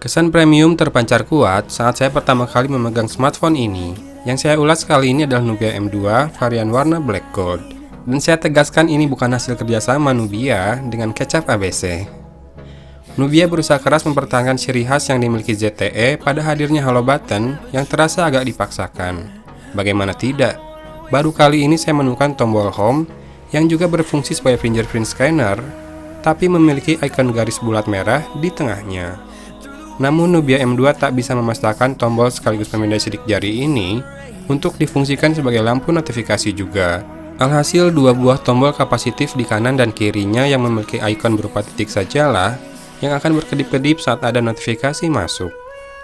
Kesan premium terpancar kuat saat saya pertama kali memegang smartphone ini. Yang saya ulas kali ini adalah Nubia M2 varian warna black gold. Dan saya tegaskan ini bukan hasil kerjasama Nubia dengan kecap ABC. Nubia berusaha keras mempertahankan ciri khas yang dimiliki ZTE pada hadirnya Halo Button yang terasa agak dipaksakan. Bagaimana tidak? Baru kali ini saya menemukan tombol home yang juga berfungsi sebagai fingerprint scanner, tapi memiliki ikon garis bulat merah di tengahnya. Namun Nubia M2 tak bisa memasakkan tombol sekaligus pemindai sidik jari ini untuk difungsikan sebagai lampu notifikasi juga. Alhasil dua buah tombol kapasitif di kanan dan kirinya yang memiliki ikon berupa titik sajalah yang akan berkedip-kedip saat ada notifikasi masuk.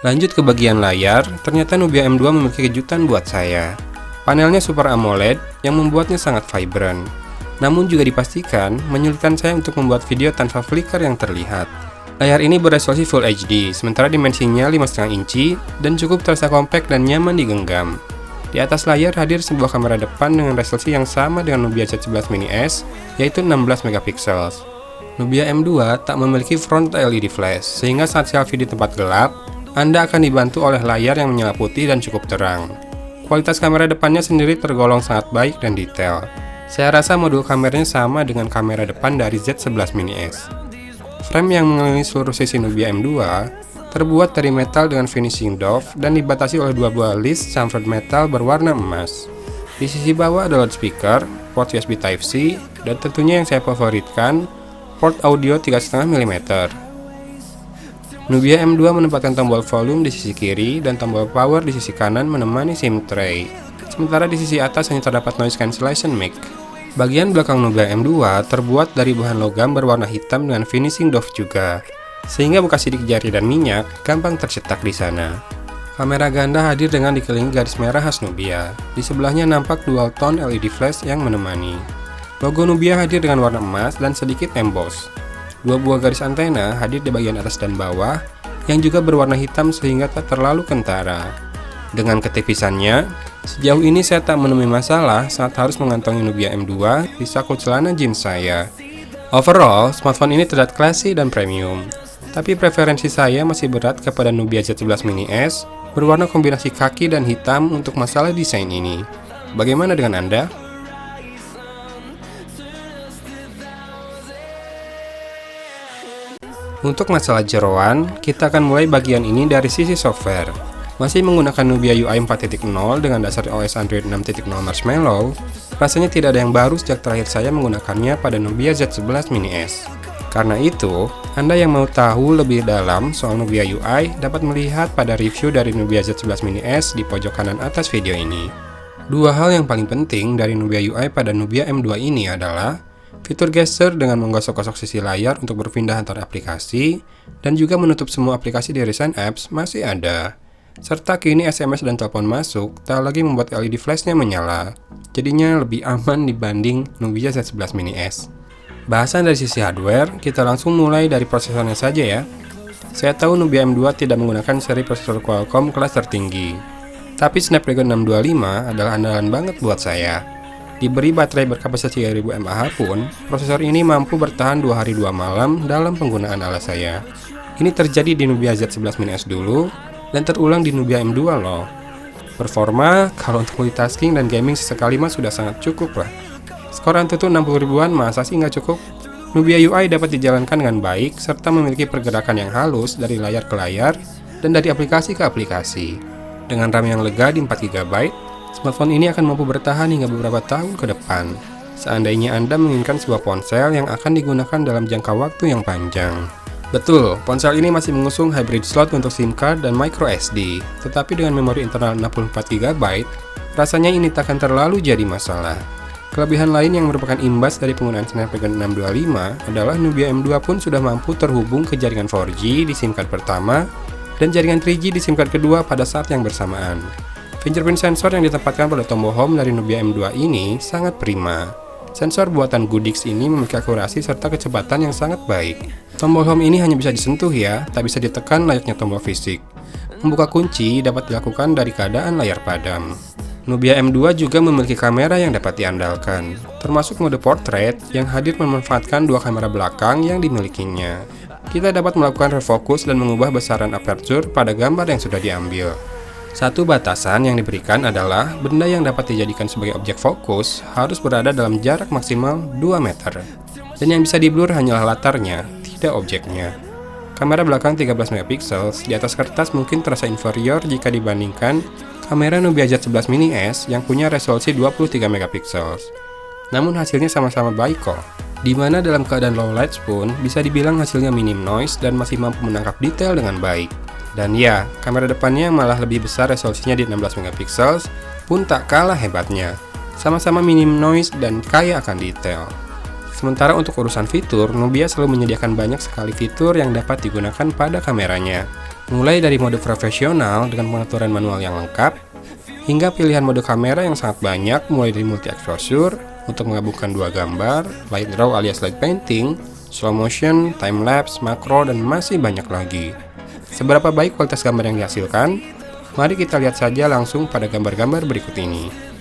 Lanjut ke bagian layar, ternyata Nubia M2 memiliki kejutan buat saya. Panelnya Super AMOLED yang membuatnya sangat vibrant. Namun juga dipastikan menyulitkan saya untuk membuat video tanpa flicker yang terlihat. Layar ini beresolusi Full HD, sementara dimensinya 5,5 inci dan cukup terasa kompak dan nyaman digenggam. Di atas layar hadir sebuah kamera depan dengan resolusi yang sama dengan Nubia Z11 Mini S, yaitu 16 megapiksel. Nubia M2 tak memiliki front LED flash, sehingga saat selfie di tempat gelap, Anda akan dibantu oleh layar yang menyala putih dan cukup terang. Kualitas kamera depannya sendiri tergolong sangat baik dan detail. Saya rasa modul kameranya sama dengan kamera depan dari Z11 Mini S. Frame yang mengelilingi seluruh sisi Nubia M2 terbuat dari metal dengan finishing doff dan dibatasi oleh dua buah list chamfered metal berwarna emas. Di sisi bawah ada loudspeaker, port USB Type-C, dan tentunya yang saya favoritkan, port audio 3,5 mm. Nubia M2 menempatkan tombol volume di sisi kiri dan tombol power di sisi kanan menemani SIM tray. Sementara di sisi atas hanya terdapat noise cancellation mic. Bagian belakang Nubia M2 terbuat dari bahan logam berwarna hitam dengan finishing doff juga, sehingga bekas sidik jari dan minyak gampang tercetak di sana. Kamera ganda hadir dengan dikelilingi garis merah khas Nubia. Di sebelahnya nampak dual tone LED flash yang menemani. Logo Nubia hadir dengan warna emas dan sedikit emboss. Dua buah garis antena hadir di bagian atas dan bawah, yang juga berwarna hitam sehingga tak terlalu kentara. Dengan ketipisannya, sejauh ini saya tak menemui masalah saat harus mengantongi Nubia M2 di saku celana jeans saya. Overall, smartphone ini terlihat classy dan premium. Tapi preferensi saya masih berat kepada Nubia Z11 Mini S berwarna kombinasi kaki dan hitam untuk masalah desain ini. Bagaimana dengan Anda? Untuk masalah jeroan, kita akan mulai bagian ini dari sisi software. Masih menggunakan Nubia UI 4.0 dengan dasar OS Android 6.0 Marshmallow, rasanya tidak ada yang baru sejak terakhir saya menggunakannya pada Nubia Z11 Mini S. Karena itu, Anda yang mau tahu lebih dalam soal Nubia UI dapat melihat pada review dari Nubia Z11 Mini S di pojok kanan atas video ini. Dua hal yang paling penting dari Nubia UI pada Nubia M2 ini adalah fitur gesture dengan menggosok-gosok sisi layar untuk berpindah antar aplikasi, dan juga menutup semua aplikasi di recent apps masih ada. Serta kini SMS dan telepon masuk tak lagi membuat LED flashnya menyala, jadinya lebih aman dibanding Nubia Z11 Mini S. Bahasan dari sisi hardware, kita langsung mulai dari prosesornya saja ya. Saya tahu Nubia M2 tidak menggunakan seri prosesor Qualcomm kelas tertinggi, tapi Snapdragon 625 adalah andalan banget buat saya. Diberi baterai berkapasitas 3000 mAh pun, prosesor ini mampu bertahan 2 hari 2 malam dalam penggunaan ala saya. Ini terjadi di Nubia Z11 Mini S dulu, dan terulang di Nubia M2 loh. Performa, kalau untuk multitasking dan gaming sesekali mah sudah sangat cukup lah. Skor Antutu 60 ribuan masa sih nggak cukup? Nubia UI dapat dijalankan dengan baik, serta memiliki pergerakan yang halus dari layar ke layar, dan dari aplikasi ke aplikasi. Dengan RAM yang lega di 4 GB, smartphone ini akan mampu bertahan hingga beberapa tahun ke depan, seandainya Anda menginginkan sebuah ponsel yang akan digunakan dalam jangka waktu yang panjang. Betul, ponsel ini masih mengusung hybrid slot untuk SIM card dan micro SD, tetapi dengan memori internal 64 GB, rasanya ini tak akan terlalu jadi masalah. Kelebihan lain yang merupakan imbas dari penggunaan Snapdragon 625 adalah Nubia M2 pun sudah mampu terhubung ke jaringan 4G di SIM card pertama dan jaringan 3G di SIM card kedua pada saat yang bersamaan. Fingerprint sensor yang ditempatkan pada tombol home dari Nubia M2 ini sangat prima. Sensor buatan Goodix ini memiliki akurasi serta kecepatan yang sangat baik. Tombol home ini hanya bisa disentuh ya, tak bisa ditekan layaknya tombol fisik. Membuka kunci dapat dilakukan dari keadaan layar padam. Nubia M2 juga memiliki kamera yang dapat diandalkan, termasuk mode portrait yang hadir memanfaatkan dua kamera belakang yang dimilikinya. kita dapat melakukan refocus dan mengubah besaran aperture pada gambar yang sudah diambil. Satu batasan yang diberikan adalah benda yang dapat dijadikan sebagai objek fokus harus berada dalam jarak maksimal 2 meter. Dan yang bisa di-blur hanyalah latarnya, tidak objeknya. Kamera belakang 13 megapiksel di atas kertas mungkin terasa inferior jika dibandingkan kamera Nubia Z11 Mini S yang punya resolusi 23 megapiksel. Namun hasilnya sama-sama baik kok, di mana dalam keadaan low light pun bisa dibilang hasilnya minim noise dan masih mampu menangkap detail dengan baik. Dan ya, kamera depannya malah lebih besar resolusinya di 16 megapiksel pun tak kalah hebatnya. Sama-sama minim noise dan kaya akan detail. Sementara untuk urusan fitur, Nubia selalu menyediakan banyak sekali fitur yang dapat digunakan pada kameranya. Mulai dari mode profesional dengan pengaturan manual yang lengkap, hingga pilihan mode kamera yang sangat banyak mulai dari multi exposure untuk menggabungkan dua gambar, light draw alias light painting, slow motion, time lapse, makro, dan masih banyak lagi. Seberapa baik kualitas gambar yang dihasilkan? Mari kita lihat saja langsung pada gambar-gambar berikut ini.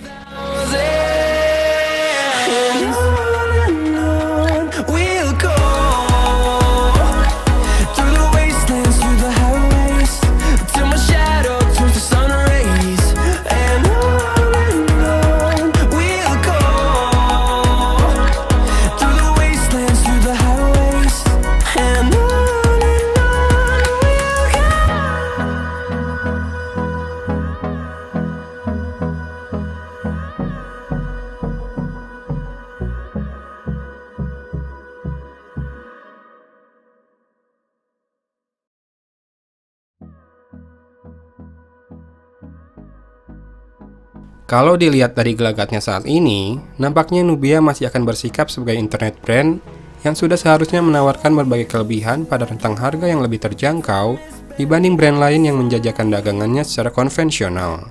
Kalau dilihat dari gelagatnya saat ini, nampaknya Nubia masih akan bersikap sebagai internet brand yang sudah seharusnya menawarkan berbagai kelebihan pada rentang harga yang lebih terjangkau dibanding brand lain yang menjajakan dagangannya secara konvensional.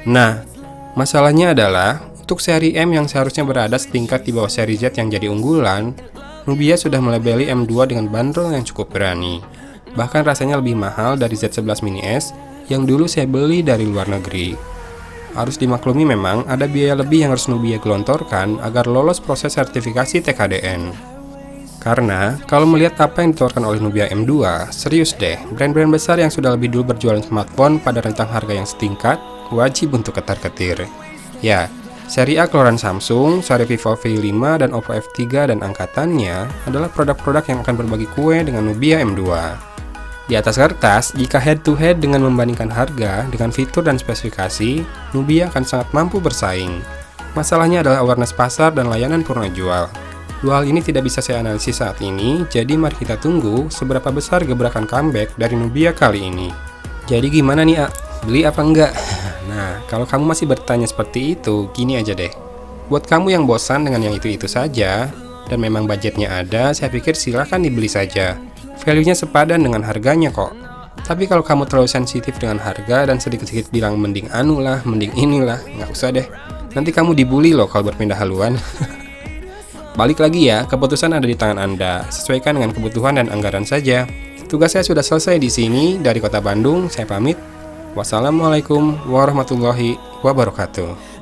Nah, masalahnya adalah untuk seri M yang seharusnya berada setingkat di bawah seri Z yang jadi unggulan, Nubia sudah melabeli M2 dengan bandrol yang cukup berani. Bahkan rasanya lebih mahal dari Z11 Mini S yang dulu saya beli dari luar negeri. Harus dimaklumi memang ada biaya lebih yang harus Nubia gelontorkan agar lolos proses sertifikasi TKDN. Karena kalau melihat apa yang ditawarkan oleh Nubia M2, serius deh, brand-brand besar yang sudah lebih dulu berjualan smartphone pada rentang harga yang setingkat, wajib untuk ketar-ketir. Ya, seri A keluaran Samsung, seri Vivo V5 dan Oppo F3 dan angkatannya adalah produk-produk yang akan berbagi kue dengan Nubia M2. Di atas kertas, jika head-to-head dengan membandingkan harga dengan fitur dan spesifikasi, Nubia akan sangat mampu bersaing. Masalahnya adalah awareness pasar dan layanan purna jual. Dua hal ini tidak bisa saya analisis saat ini, jadi mari kita tunggu seberapa besar gebrakan comeback dari Nubia kali ini. Jadi gimana nih, A? Beli apa enggak? Nah, kalau kamu masih bertanya seperti itu, gini aja deh. Buat kamu yang bosan dengan yang itu-itu saja, dan memang budgetnya ada, saya pikir silahkan dibeli saja. Value-nya sepadan dengan harganya kok. Tapi kalau kamu terlalu sensitif dengan harga dan sedikit-sedikit bilang mending anu lah, mending inilah, nggak usah deh. Nanti kamu dibully loh kalau berpindah haluan. Balik lagi ya, keputusan ada di tangan Anda. Sesuaikan dengan kebutuhan dan anggaran saja. Tugas saya sudah selesai di sini. Dari Kota Bandung, saya pamit. Wassalamualaikum warahmatullahi wabarakatuh.